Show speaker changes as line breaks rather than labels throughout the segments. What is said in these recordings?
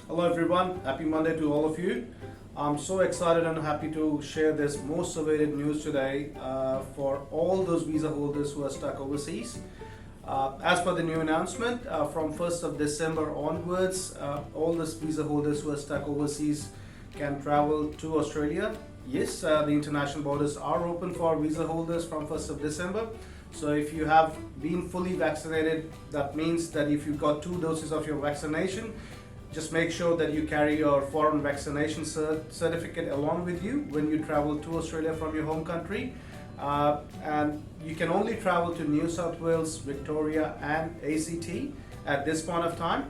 Hello everyone, happy Monday to all of you. I'm so excited and happy to share this most awaited news today for all those visa holders who are stuck overseas. As per the new announcement, from 1st of December onwards, all those visa holders who are stuck overseas can travel to Australia. Yes, the international borders are open for visa holders from 1st of December. So if you have been fully vaccinated, that means that if you've got 2 doses of your vaccination, just make sure that you carry your foreign vaccination certificate along with you when you travel to Australia from your home country. And you can only travel to New South Wales, Victoria and ACT at this point of time.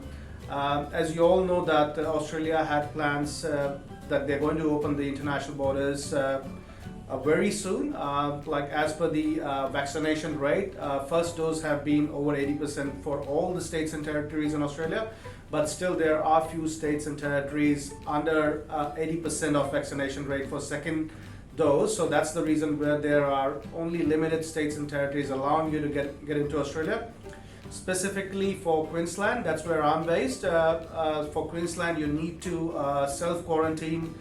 As you all know that Australia had plans that they're going to open the international borders very soon. Like as per the vaccination rate, first dose have been over 80% for all the states and territories in Australia, but still there are few states and territories under 80% of vaccination rate for second dose. So that's the reason where there are only limited states and territories allowing you to get into Australia. Specifically for Queensland, that's where I'm based. For Queensland, you need to self-quarantine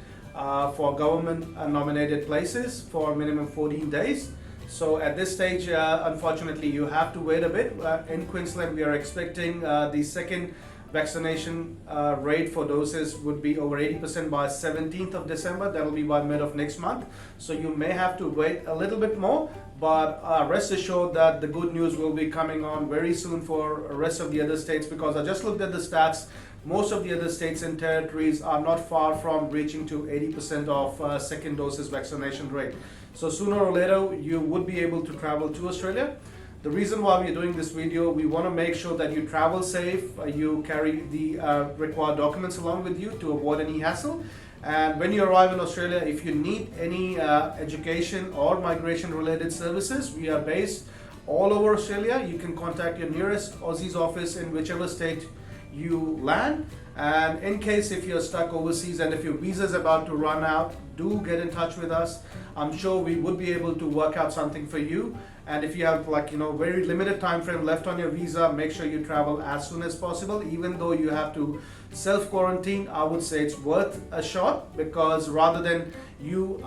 for government nominated places for minimum 14 days. So at this stage, unfortunately, you have to wait a bit. In Queensland, we are expecting the second vaccination rate for doses would be over 80% by 17th of December. That will be by mid of next month. So you may have to wait a little bit more, but rest assured that the good news will be coming on very soon for the rest of the other states, because I just looked at the stats. Most of the other states and territories are not far from reaching to 80% of second doses vaccination rate. So sooner or later, you would be able to travel to Australia. The reason why we're doing this video, we want to make sure that you travel safe, you carry the required documents along with you to avoid any hassle. And when you arrive in Australia, if you need any education or migration related services, we are based all over Australia. You can contact your nearest Aussies office in whichever state you land. And in case if you're stuck overseas and if your visa is about to run out, do get in touch with us. I'm sure we would be able to work out something for you. And if you have very limited time frame left on your visa, make sure you travel as soon as possible. Even though you have to self-quarantine, I would say it's worth a shot, because rather than you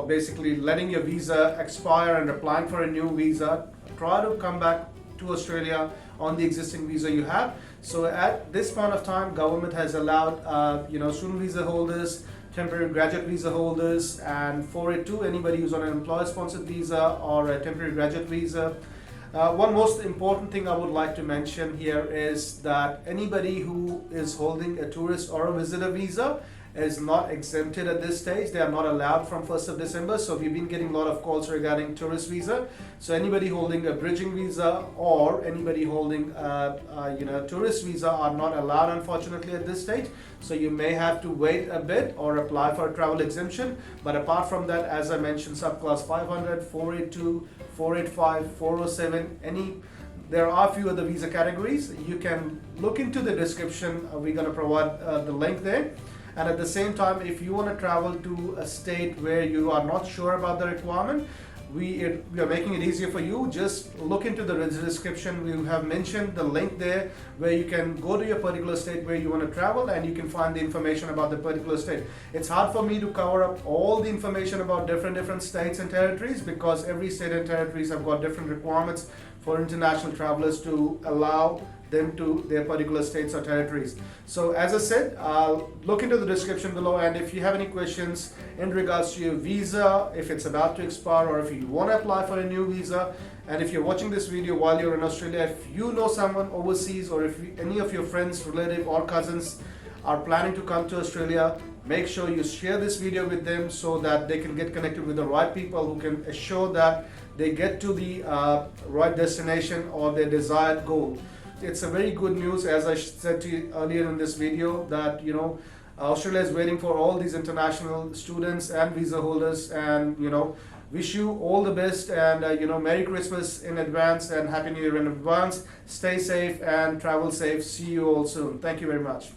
basically letting your visa expire and applying for a new visa, try to come back to Australia on the existing visa you have. So at this point of time, government has allowed student visa holders, temporary graduate visa holders, and 482, anybody who's on an employer sponsored visa or a temporary graduate visa. One most important thing I would like to mention here is that anybody who is holding a tourist or a visitor visa is not exempted at this stage. They are not allowed from 1st of December. So we've been getting a lot of calls regarding tourist visa. So anybody holding a bridging visa or anybody holding a tourist visa are not allowed, unfortunately, at this stage. So you may have to wait a bit or apply for a travel exemption. But apart from that, as I mentioned, subclass 500, 482, 485, 407, there are a few other visa categories. You can look into the description. We're going to provide the link there. And at the same time, if you want to travel to a state where you are not sure about the requirement, we are making it easier for you. Just look into the description. We have mentioned the link there where you can go to your particular state where you want to travel, and you can find the information about the particular state. It's hard for me to cover up all the information about different states and territories, because every state and territories have got different requirements for international travelers to allow them to their particular states or territories. So as I said, look into the description below, and if you have any questions in regards to your visa, if it's about to expire, or if you want to apply for a new visa, and if you're watching this video while you're in Australia, if you know someone overseas, or if any of your friends, relative or cousins are planning to come to Australia, make sure you share this video with them so that they can get connected with the right people who can assure that they get to the right destination or their desired goal. It's a very good news, as I said to you earlier in this video, that Australia is waiting for all these international students and visa holders, and wish you all the best, and Merry Christmas in advance and Happy New Year in advance. Stay safe and travel safe. See you all soon. Thank you very much.